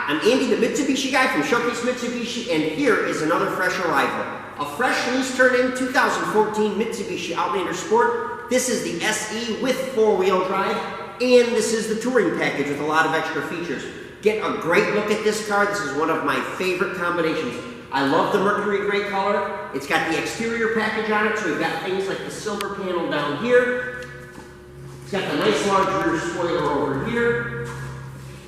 Hi, I'm Andy, the Mitsubishi guy from Showcase Mitsubishi, and here is another fresh arrival. A fresh lease turn-in 2014 Mitsubishi Outlander Sport. This is the SE with four-wheel drive, and this is the touring package with a lot of extra features. Get a great look at this car. This is one of my favorite combinations. I love the mercury gray color. It's got the exterior package on it, so we've got things like the silver panel down here. It's got the nice large rear spoiler over here.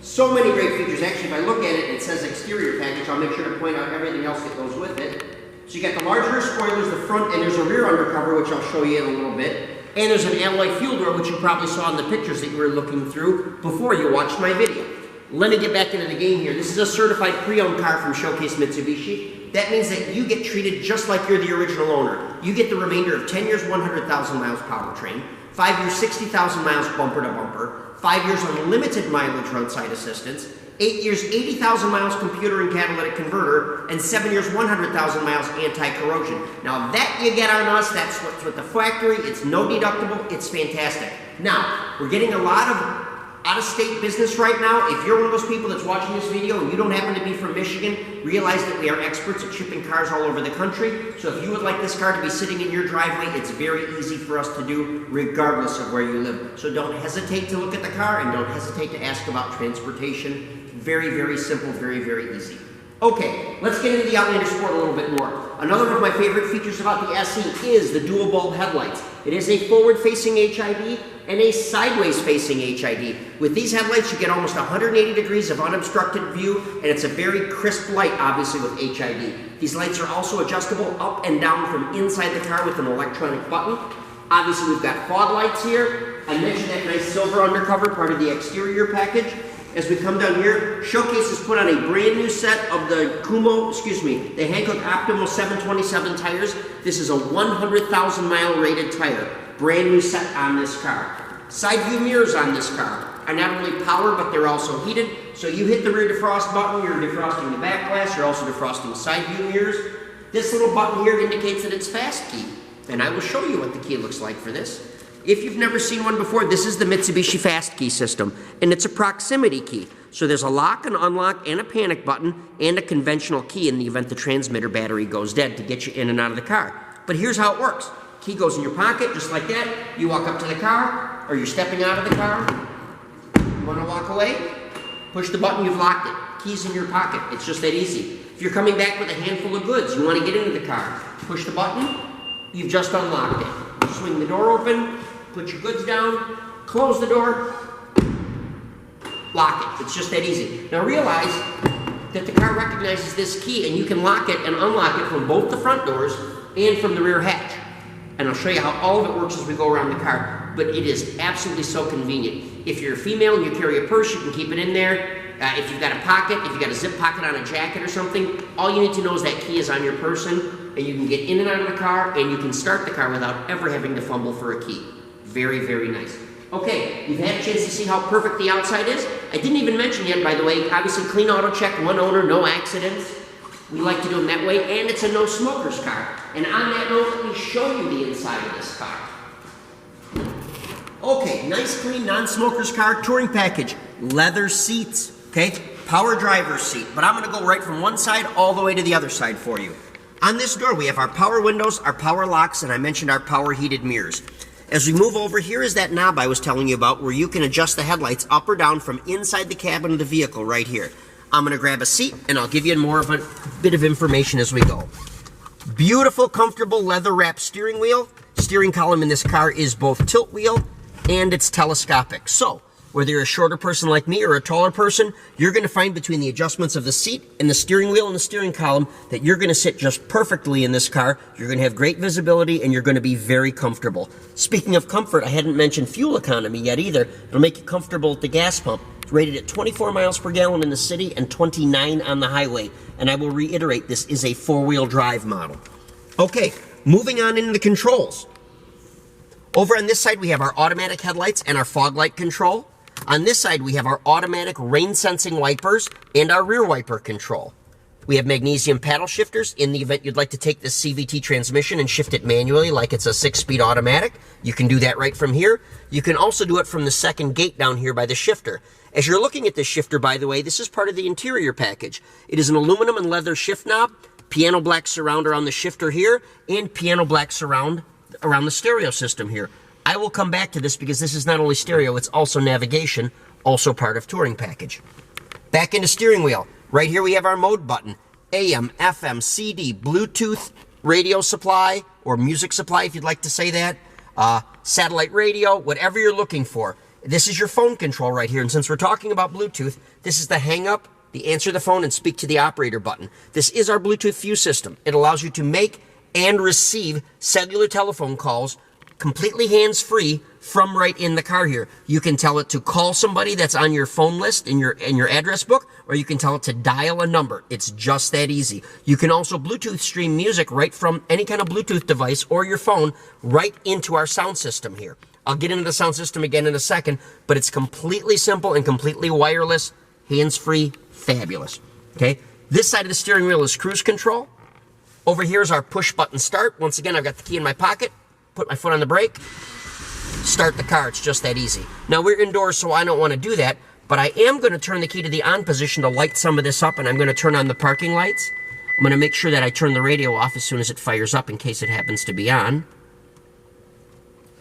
So many great features. Actually, if I look at it, it says exterior package. I'll make sure to point out everything else that goes with it. So you got the large rear spoilers, the front, and there's a rear undercover, which I'll show you in a little bit. And there's an alloy fuel door, which you probably saw in the pictures that you were looking through before you watched my video. Let me get back into the game here. This is a certified pre-owned car from Showcase Mitsubishi. That means that you get treated just like you're the original owner. You get the remainder of 10 years, 100,000 miles powertrain, 5 years, 60,000 miles bumper to bumper, 5 years unlimited mileage roadside assistance, 8 years, 80,000 miles computer and catalytic converter, and 7 years, 100,000 miles anti-corrosion. Now that you get on us, that's what's with the factory. It's no deductible. It's fantastic. Now, we're getting a lot of out-of-state business right now. If you're one of those people that's watching this video and you don't happen to be from Michigan, realize that we are experts at shipping cars all over the country. So if you would like this car to be sitting in your driveway, it's very easy for us to do regardless of where you live. So don't hesitate to look at the car and don't hesitate to ask about transportation. Very, very simple, very, very easy. Okay, let's get into the Outlander Sport a little bit more. Another of my favorite features about the SE is the dual bulb headlights. It is a forward-facing HID and a sideways-facing HID. With these headlights, you get almost 180 degrees of unobstructed view, and it's a very crisp light, obviously, with HID. These lights are also adjustable up and down from inside the car with an electronic button. Obviously, we've got fog lights here. I mentioned that nice silver undercover, part of the exterior package. As we come down here, Showcase has put on a brand new set of the the Hankook Optimal 727 tires. This is a 100,000 mile rated tire. Brand new set on this car. Side view mirrors on this car are not only power, but they're also heated. So you hit the rear defrost button, you're defrosting the back glass, you're also defrosting side view mirrors. This little button here indicates that it's fast key. And I will show you what the key looks like for this. If you've never seen one before, this is the Mitsubishi Fast Key system, and it's a proximity key. So there's a lock and unlock and a panic button and a conventional key in the event the transmitter battery goes dead to get you in and out of the car. But here's how it works. Key goes in your pocket, just like that. You walk up to the car, or you're stepping out of the car. You want to walk away? Push the button, you've locked it. Key's in your pocket. It's just that easy. If you're coming back with a handful of goods, you want to get into the car. Push the button, you've just unlocked it. Swing the door open. Put your goods down, close the door, lock it. It's just that easy. Now realize that the car recognizes this key and you can lock it and unlock it from both the front doors and from the rear hatch. And I'll show you how all of it works as we go around the car. But it is absolutely so convenient. If you're a female and you carry a purse, you can keep it in there. If you've got a pocket, if you've got a zip pocket on a jacket or something, all you need to know is that key is on your person and you can get in and out of the car and you can start the car without ever having to fumble for a key. Very, very nice. Okay, you've had a chance to see how perfect the outside is. I didn't even mention yet, by the way, obviously clean auto check, one owner, no accidents. We like to do them that way, and it's a no smokers car. And on that note, let me show you the inside of this car. Okay, nice, clean, non-smokers car, touring package, leather seats, okay, power driver's seat. But I'm gonna go right from one side all the way to the other side for you. On this door, we have our power windows, our power locks, and I mentioned our power heated mirrors. As we move over, here is that knob I was telling you about where you can adjust the headlights up or down from inside the cabin of the vehicle right here. I'm going to grab a seat and I'll give you more of a bit of information as we go. Beautiful, comfortable leather wrapped steering wheel. Steering column in this car is both tilt wheel and it's telescopic. So, whether you're a shorter person like me or a taller person, you're going to find between the adjustments of the seat and the steering wheel and the steering column that you're going to sit just perfectly in this car. You're going to have great visibility and you're going to be very comfortable. Speaking of comfort, I hadn't mentioned fuel economy yet either. It'll make you comfortable at the gas pump. It's rated at 24 miles per gallon in the city and 29 on the highway. And I will reiterate, this is a four-wheel drive model. Okay, moving on into the controls. Over on this side, we have our automatic headlights and our fog light control. On this side, we have our automatic rain-sensing wipers and our rear wiper control. We have magnesium paddle shifters in the event you'd like to take this CVT transmission and shift it manually like it's a 6-speed automatic. You can do that right from here. You can also do it from the second gate down here by the shifter. As you're looking at this shifter, by the way, this is part of the interior package. It is an aluminum and leather shift knob, piano black surround around the shifter here, and piano black surround around the stereo system here. I will come back to this because this is not only stereo, it's also navigation, also part of touring package. Back into steering wheel. Right here we have our mode button. AM, FM, CD, Bluetooth, radio supply, or music supply if you'd like to say that. Satellite radio, whatever you're looking for. This is your phone control right here. And since we're talking about Bluetooth, this is the hang up, the answer the phone, and speak to the operator button. This is our Bluetooth fuse system. It allows you to make and receive cellular telephone calls completely hands-free from right in the car here. You can tell it to call somebody that's on your phone list in your address book, or you can tell it to dial a number. It's just that easy. You can also Bluetooth stream music right from any kind of Bluetooth device or your phone right into our sound system here. I'll get into the sound system again in a second, but it's completely simple and completely wireless, hands-free, fabulous. Okay, this side of the steering wheel is cruise control. Over here is our push button start. Once again, I've got the key in my pocket. Put my foot on the brake, start the car. It's just that easy. Now we're indoors, so I don't want to do that, but I am going to turn the key to the on position to light some of this up, and I'm going to turn on the parking lights. I'm going to make sure that I turn the radio off as soon as it fires up in case it happens to be on.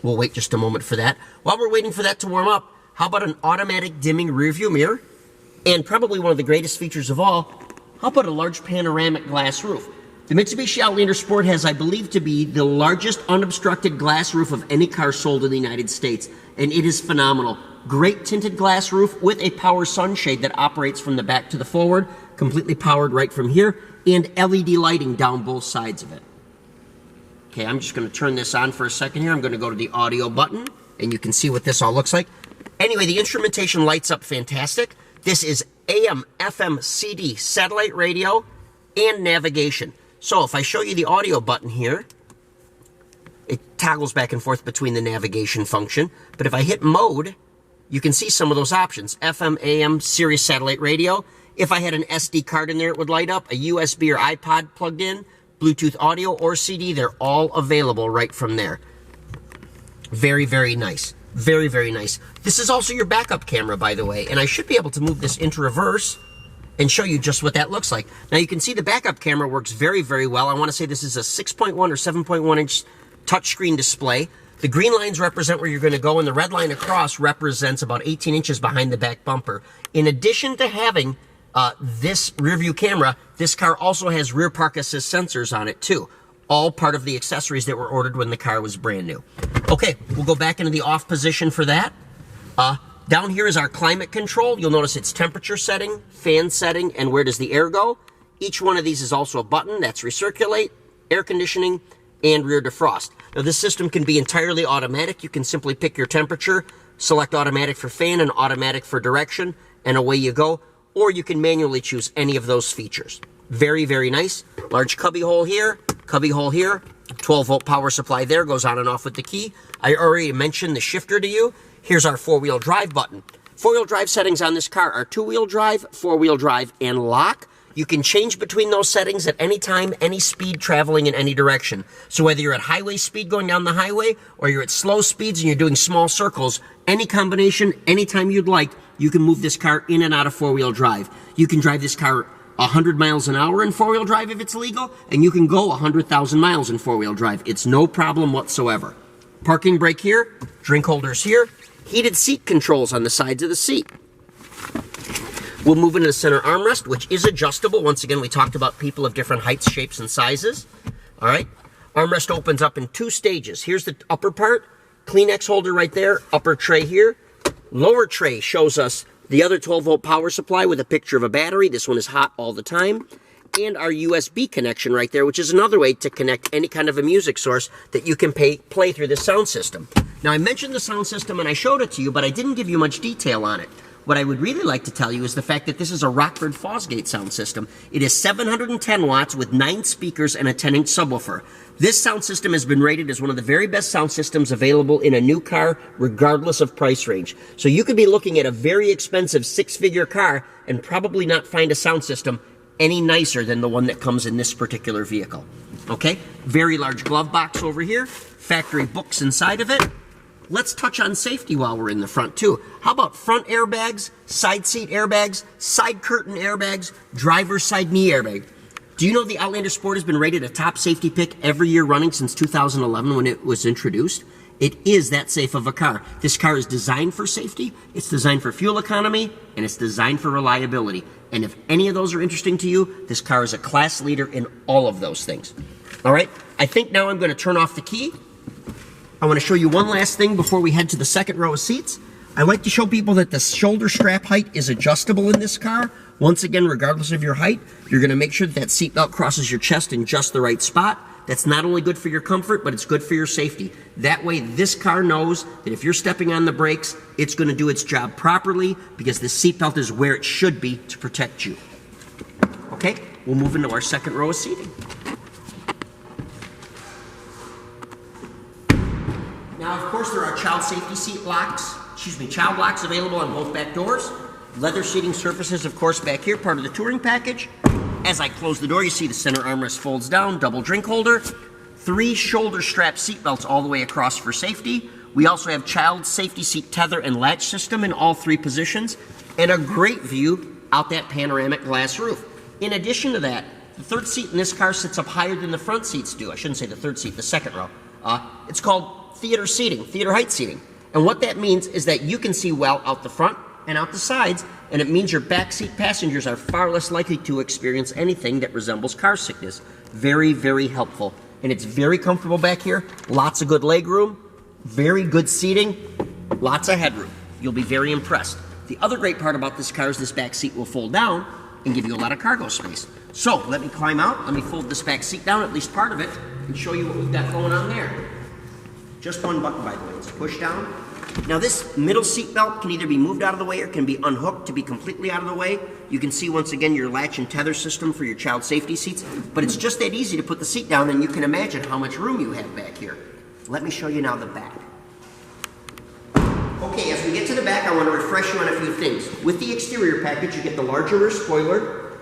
We'll wait just a moment for that. While we're waiting for that to warm up, how about an automatic dimming rear view mirror? And probably one of the greatest features of all, how about a large panoramic glass roof? The Mitsubishi Outlander Sport has, I believe, to be the largest unobstructed glass roof of any car sold in the United States, and it is phenomenal. Great tinted glass roof with a power sunshade that operates from the back to the forward, completely powered right from here, and LED lighting down both sides of it. Okay, I'm just going to turn this on for a second here. I'm going to go to the audio button, and you can see what this all looks like. Anyway, the instrumentation lights up fantastic. This is AM, FM, CD, satellite radio, and navigation. So if I show you the audio button here, it toggles back and forth between the navigation function. But if I hit mode, you can see some of those options. FM, AM, Sirius satellite radio. If I had an SD card in there, it would light up. A USB or iPod plugged in, Bluetooth audio or CD, they're all available right from there. Very, very nice. Very, very nice. This is also your backup camera, by the way, and I should be able to move this into reverse and show you just what that looks like. Now you can see the backup camera works very, very well. I want to say this is a 6.1 or 7.1 inch touchscreen display. The green lines represent where you're going to go, and the red line across represents about 18 inches behind the back bumper. In addition to having this rear view camera, this car also has rear park assist sensors on it too. All part of the accessories that were ordered when the car was brand new. Okay, we'll go back into the off position for that. Down here is our climate control. You'll notice it's temperature setting, fan setting, and where does the air go. Each one of these is also a button. That's recirculate, air conditioning, and rear defrost. Now this system can be entirely automatic. You can simply pick your temperature, select automatic for fan and automatic for direction, and away you go. Or you can manually choose any of those features. Very, very nice. Large cubby hole here, 12-volt power supply there, goes on and off with the key. I already mentioned the shifter to you. Here's our four-wheel drive button. Four-wheel drive settings on this car are two-wheel drive, four-wheel drive, and lock. You can change between those settings at any time, any speed, traveling in any direction. So whether you're at highway speed going down the highway, or you're at slow speeds and you're doing small circles, any combination, anytime you'd like, you can move this car in and out of four-wheel drive. You can drive this car 100 miles an hour in four-wheel drive if it's legal, and you can go 100,000 miles in four-wheel drive. It's no problem whatsoever. Parking brake here, drink holders here, heated seat controls on the sides of the seat. We'll move into the center armrest, which is adjustable. Once again, we talked about people of different heights, shapes, and sizes. All right. Armrest opens up in two stages. Here's the upper part, Kleenex holder right there, upper tray here. Lower tray shows us the other 12-volt power supply with a picture of a battery. This one is hot all the time. And our USB connection right there, which is another way to connect any kind of a music source that you can play through this sound system. Now, I mentioned the sound system and I showed it to you, but I didn't give you much detail on it. What I would really like to tell you is the fact that this is a Rockford Fosgate sound system. It is 710 watts with 9 speakers and a 10-inch subwoofer. This sound system has been rated as one of the very best sound systems available in a new car, regardless of price range. So you could be looking at a very expensive 6-figure car and probably not find a sound system any nicer than the one that comes in this particular vehicle. Okay, very large glove box over here, factory books inside of it. Let's touch on safety while we're in the front too. How about front airbags, side seat airbags, side curtain airbags, driver's side knee airbag? Do you know the Outlander Sport has been rated a top safety pick every year running since 2011 when it was introduced? It is that safe of a car. This car is designed for safety, it's designed for fuel economy, and it's designed for reliability. And if any of those are interesting to you, this car is a class leader in all of those things. All right, I think now I'm going to turn off the key. I want to show you one last thing before we head to the second row of seats. I like to show people that the shoulder strap height is adjustable in this car. Once again, regardless of your height, you're going to make sure that that seatbelt crosses your chest in just the right spot. That's not only good for your comfort, but it's good for your safety. That way, this car knows that if you're stepping on the brakes, it's going to do its job properly because the seatbelt is where it should be to protect you. Okay, we'll move into our second row of seating. Now, of course, there are child safety seat locks, child locks available on both back doors. Leather seating surfaces, of course, back here, part of the touring package. As I close the door, you see the center armrest folds down, double drink holder, 3 shoulder strap seat belts all the way across for safety. We also have child safety seat tether and latch system in all 3 positions, and a great view out that panoramic glass roof. In addition to that, the third seat in this car sits up higher than the front seats do. I shouldn't say the third seat, the second row. It's called theater seating, theater height seating. And what that means is that you can see well out the front and out the sides, and it means your backseat passengers are far less likely to experience anything that resembles car sickness. Very, very helpful. And it's very comfortable back here. Lots of good leg room, very good seating, lots of headroom. You'll be very impressed. The other great part about this car is this back seat will fold down and give you a lot of cargo space. So let me climb out, let me fold this back seat down, at least part of it, and show you what we've got going on there. Just one button, by the way. It's a push down. Now this middle seat belt can either be moved out of the way or can be unhooked to be completely out of the way. You can see once again your latch and tether system for your child safety seats, but it's just that easy to put the seat down and you can imagine how much room you have back here. Let me show you now the back. Okay, as we get to the back, I want to refresh you on a few things. With the exterior package, you get the larger rear spoiler,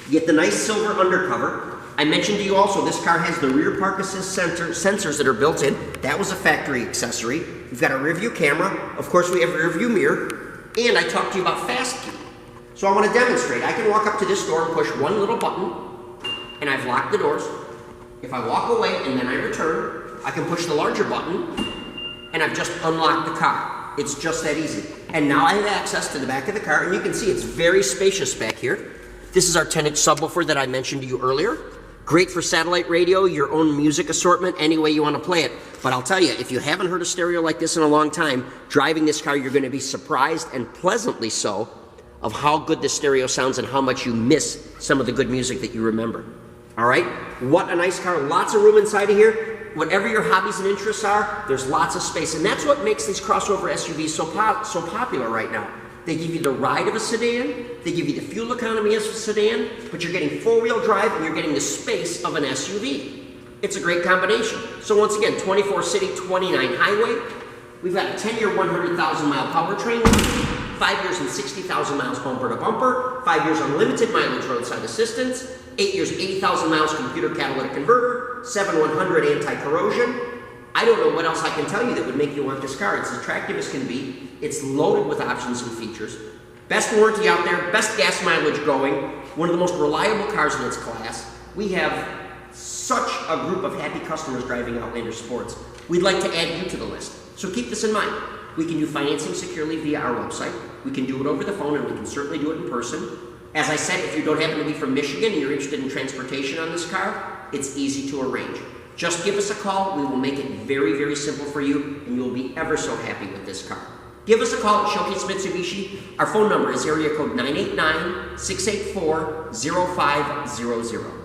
you get the nice silver undercover. I mentioned to you also, this car has the rear park assist sensors that are built in. That was a factory accessory. We've got a rear view camera. Of course, we have a rear view mirror. And I talked to you about fast key. So I want to demonstrate. I can walk up to this door and push one little button, and I've locked the doors. If I walk away and then I return, I can push the larger button, and I've just unlocked the car. It's just that easy. And now I have access to the back of the car, and you can see it's very spacious back here. This is our 10-inch subwoofer that I mentioned to you earlier. Great for satellite radio, your own music assortment, any way you want to play it. But I'll tell you, if you haven't heard a stereo like this in a long time, driving this car, you're going to be surprised, and pleasantly so, of how good this stereo sounds and how much you miss some of the good music that you remember. All right? What a nice car. Lots of room inside of here. Whatever your hobbies and interests are, there's lots of space. And that's what makes these crossover SUVs so popular right now. They give you the ride of a sedan, they give you the fuel economy of a sedan, but you're getting four-wheel drive and you're getting the space of an SUV. It's a great combination. So once again, 24 city, 29 highway. We've got a 10-year, 100,000 mile powertrain, 5 years and 60,000 miles bumper to bumper, 5 years unlimited mileage roadside assistance, 8 years, 80,000 miles computer catalytic converter, 7/100 anti-corrosion. I don't know what else I can tell you that would make you want this car. It's as attractive as can be. It's loaded with options and features. Best warranty out there, best gas mileage going, one of the most reliable cars in its class. We have such a group of happy customers driving Outlander Sports. We'd like to add you to the list. So keep this in mind. We can do financing securely via our website. We can do it over the phone, and we can certainly do it in person. As I said, if you don't happen to be from Michigan and you're interested in transportation on this car, it's easy to arrange. Just give us a call. We will make it very, very simple for you, and you'll be ever so happy with this car. Give us a call at Showcase Mitsubishi. Our phone number is area code 989-684-0500.